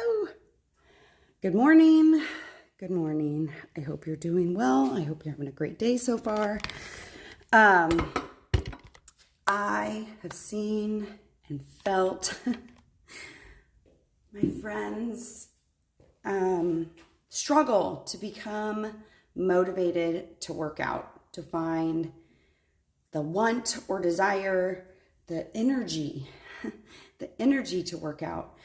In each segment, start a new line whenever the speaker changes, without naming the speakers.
Hello. Good morning. Good morning. I hope you're doing well. I hope you're having a great day so far. I have seen and felt my friends struggle to become motivated to work out, to find the want or desire, the energy to work out,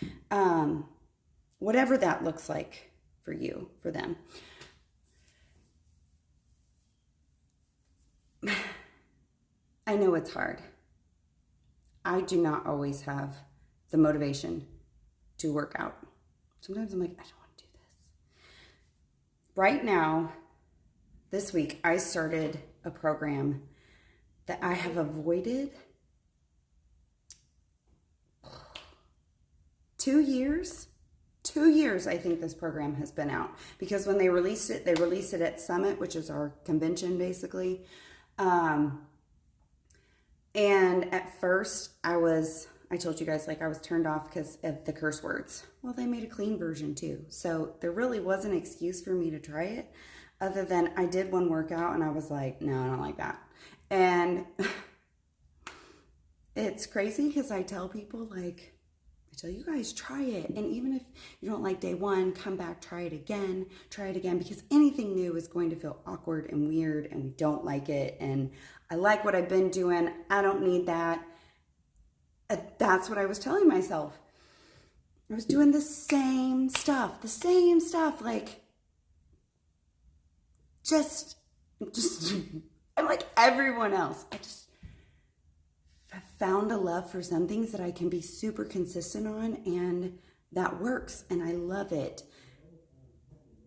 whatever that looks like for you, for them. I know it's hard. I do not always have the motivation to work out. Sometimes I'm like, I don't want to do this. Right now, this week, I started a program that I have avoided 2 years. 2 years, I think this program has been out, because when they released it at Summit, which is our convention basically. And at first I told you guys, like, I was turned off because of the curse words. Well, they made a clean version too. So there really was an excuse for me to try it, other than I did one workout and I was like, no, I don't like that. And it's crazy because I tell people, like, you guys try it. And even if you don't like day one, come back, try it again, because anything new is going to feel awkward and weird and we don't like it. And I like what I've been doing. I don't need that. That's what I was telling myself. I was doing the same stuff, like just I'm like everyone else. I found a love for some things that I can be super consistent on, and that works, and I love it.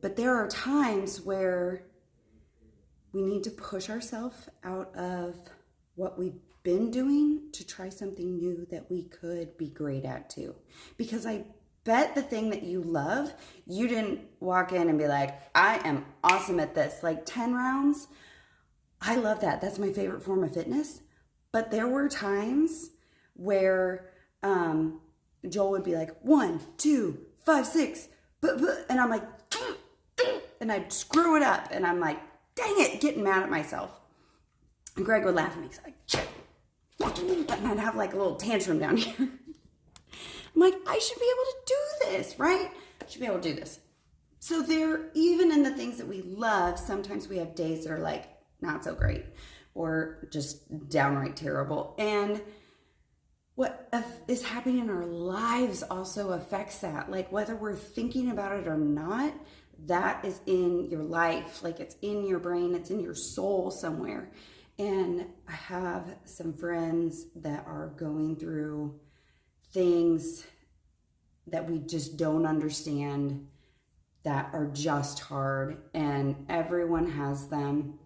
But there are times where we need to push ourselves out of what we've been doing to try something new that we could be great at too. Because I bet the thing that you love, you didn't walk in and be like, I am awesome at this. Like 10 rounds, I love that. That's my favorite form of fitness. But there were times where Joel would be like, 1, 2, 5, 6, and I'm like, and I'd screw it up, and I'm like, dang it, getting mad at myself. And Greg would laugh at me, and I'd have like a little tantrum down here. I'm like, I should be able to do this, right? I should be able to do this. So even in the things that we love, sometimes we have days that are like not so great, or just downright terrible. And what is happening in our lives also affects that. Like, whether we're thinking about it or not, that is in your life. Like, it's in your brain, it's in your soul somewhere. And I have some friends that are going through things that we just don't understand, that are just hard, and everyone has them.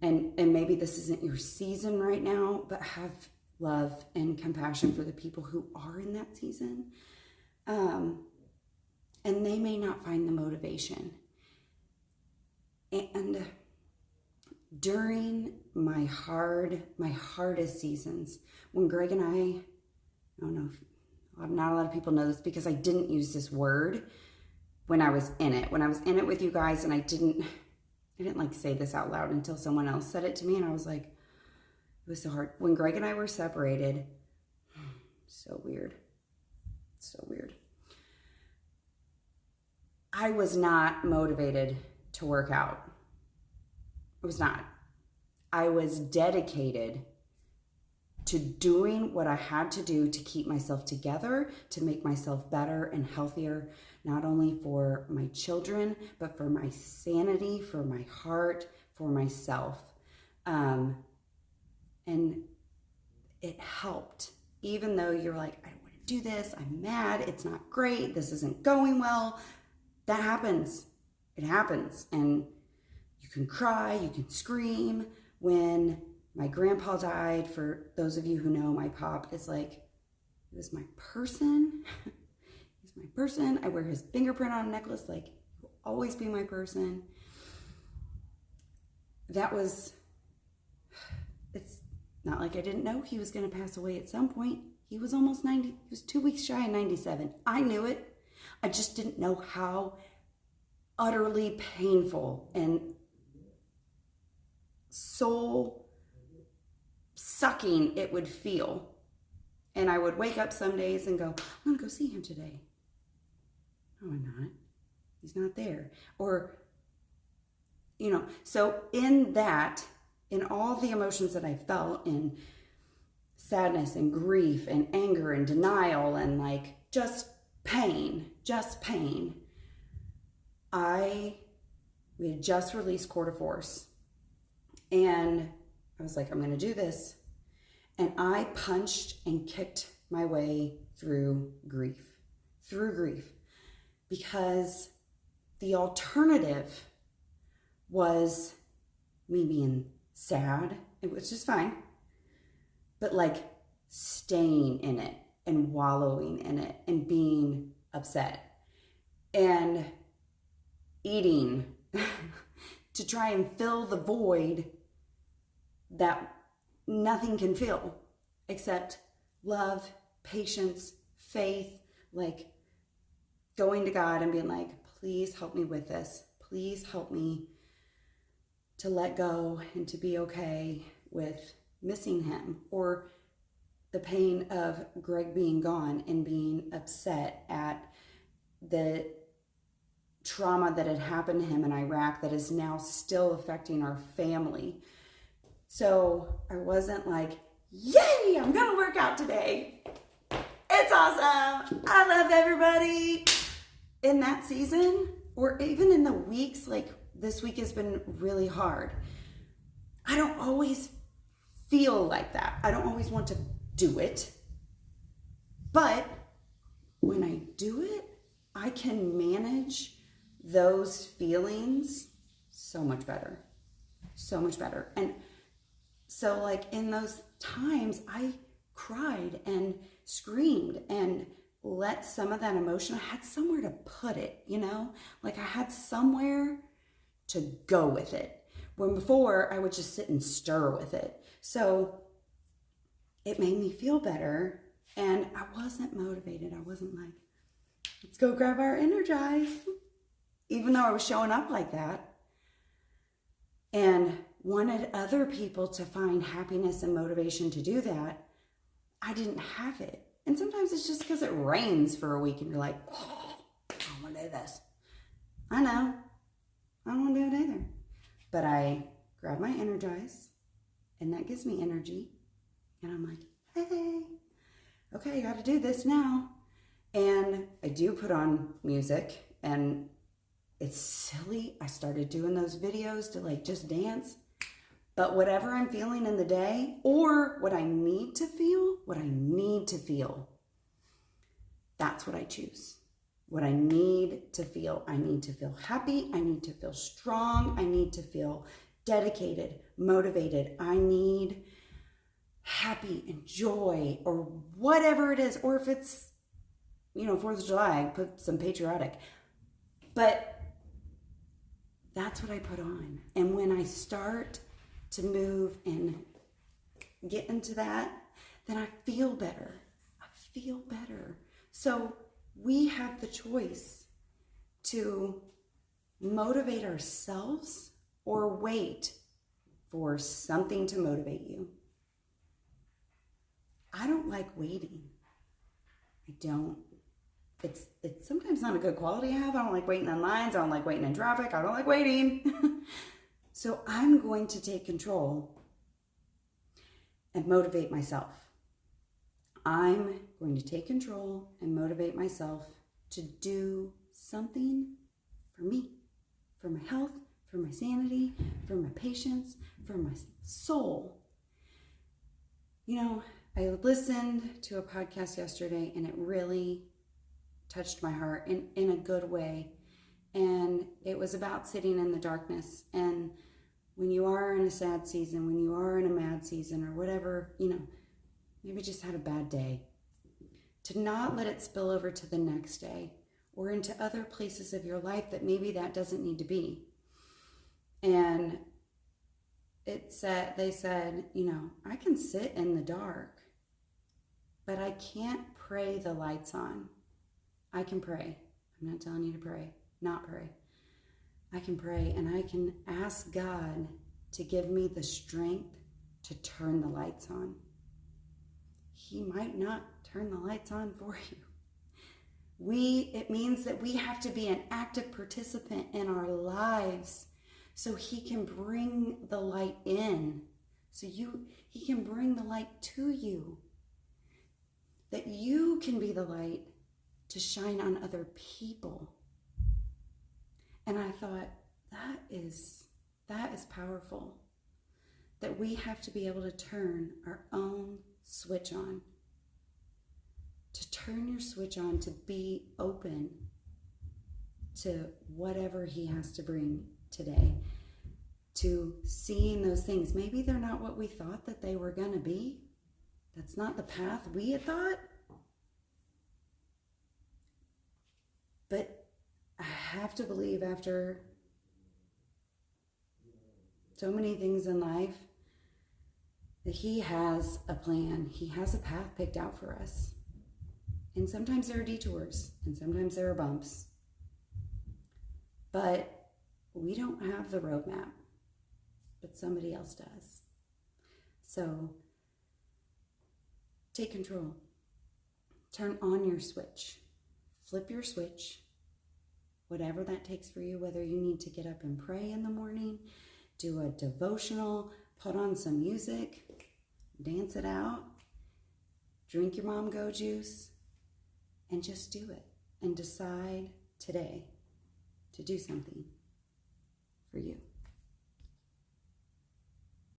And maybe this isn't your season right now, but have love and compassion for the people who are in that season. And they may not find the motivation. And during my hardest seasons, when Greg and I don't know, not a lot of people know this, because I didn't use this word when I was in it. When I was in it with you guys, and I didn't like say this out loud until someone else said it to me, and I was like, it was so hard. When Greg and I were separated, so weird. I was not motivated to work out. I was not. I was dedicated to doing what I had to do to keep myself together, to make myself better and healthier, not only for my children, but for my sanity, for my heart, for myself. And it helped. Even though you're like, I don't want to do this, I'm mad, it's not great, this isn't going well. That happens. It happens. And you can cry, you can scream. When my grandpa died, for those of you who know, my pop is like, he was my person. He's my person. I wear his fingerprint on a necklace. Like, he will always be my person. It's not like I didn't know he was going to pass away at some point. He was almost 90. He was 2 weeks shy of 97. I knew it. I just didn't know how utterly painful and soul sucking it would feel. And I would wake up some days and go, I'm going to go see him today. No, I'm not. He's not there. Or, so in that, in all the emotions that I felt, in sadness and grief and anger and denial and like just pain, we had just released Court of Force. And I was like, I'm going to do this. And I punched and kicked my way through grief, because the alternative was me being sad, which is fine, but like staying in it and wallowing in it and being upset and eating to try and fill the void that nothing can fill except love, patience, faith, like going to God and being like, please help me with this. Please help me to let go and to be okay with missing him, or the pain of Greg being gone and being upset at the trauma that had happened to him in Iraq that is now still affecting our family. So I wasn't like, yay, I'm gonna work out today. It's awesome. I love everybody. In that season, or even in the weeks, like this week has been really hard. I don't always feel like that. I don't always want to do it. But when I do it, I can manage those feelings so much better. So much better. And so like in those times, I cried and screamed and let some of that emotion, I had somewhere to put it, like I had somewhere to go with it. When before I would just sit and stir with it. So it made me feel better, and I wasn't motivated. I wasn't like, let's go grab our Energize, even though I was showing up like that and wanted other people to find happiness and motivation to do that. I didn't have it. And sometimes it's just because it rains for a week and you're like, oh, I don't want to do this. I know. I don't want to do it either. But I grab my Energize, and that gives me energy. And I'm like, hey, okay, I got to do this now. And I do put on music, and it's silly. I started doing those videos to like just dance. But whatever I'm feeling in the day, or what I need to feel, that's what I choose. What I need to feel. I need to feel happy. I need to feel strong. I need to feel dedicated, motivated. I need happy and joy, or whatever it is. Or if it's, 4th of July, I put some patriotic. But that's what I put on. And when I start to move and get into that, then I feel better. So we have the choice to motivate ourselves or wait for something to motivate you. I don't like waiting. I don't. It's sometimes not a good quality I have. I don't like waiting on lines. I don't like waiting in traffic. I don't like waiting. So I'm going to take control and motivate myself. I'm going to take control and motivate myself to do something for me, for my health, for my sanity, for my patience, for my soul. I listened to a podcast yesterday, and it really touched my heart in a good way. And it was about sitting in the darkness. And when you are in a sad season, when you are in a mad season, or whatever, maybe just had a bad day, to not let it spill over to the next day or into other places of your life that maybe that doesn't need to be. And they said, I can sit in the dark, but I can't pray the lights on. I can pray. I'm not telling you to pray, not pray. I can pray and I can ask God to give me the strength to turn the lights on. He might not turn the lights on for you. It means that we have to be an active participant in our lives so he can bring the light in. He can bring the light to you. That you can be the light to shine on other people. And I thought, that is powerful. That we have to be able to turn our own switch on. To turn your switch on, to be open to whatever he has to bring today. To seeing those things. Maybe they're not what we thought that they were going to be. That's not the path we had thought. But I have to believe after so many things in life that he has a plan. He has a path picked out for us. And sometimes there are detours and sometimes there are bumps. But we don't have the roadmap, but somebody else does. So take control. Turn on your switch. Flip your switch. Whatever that takes for you, whether you need to get up and pray in the morning, do a devotional, put on some music, dance it out, drink your mom go juice, and just do it. And decide today to do something for you.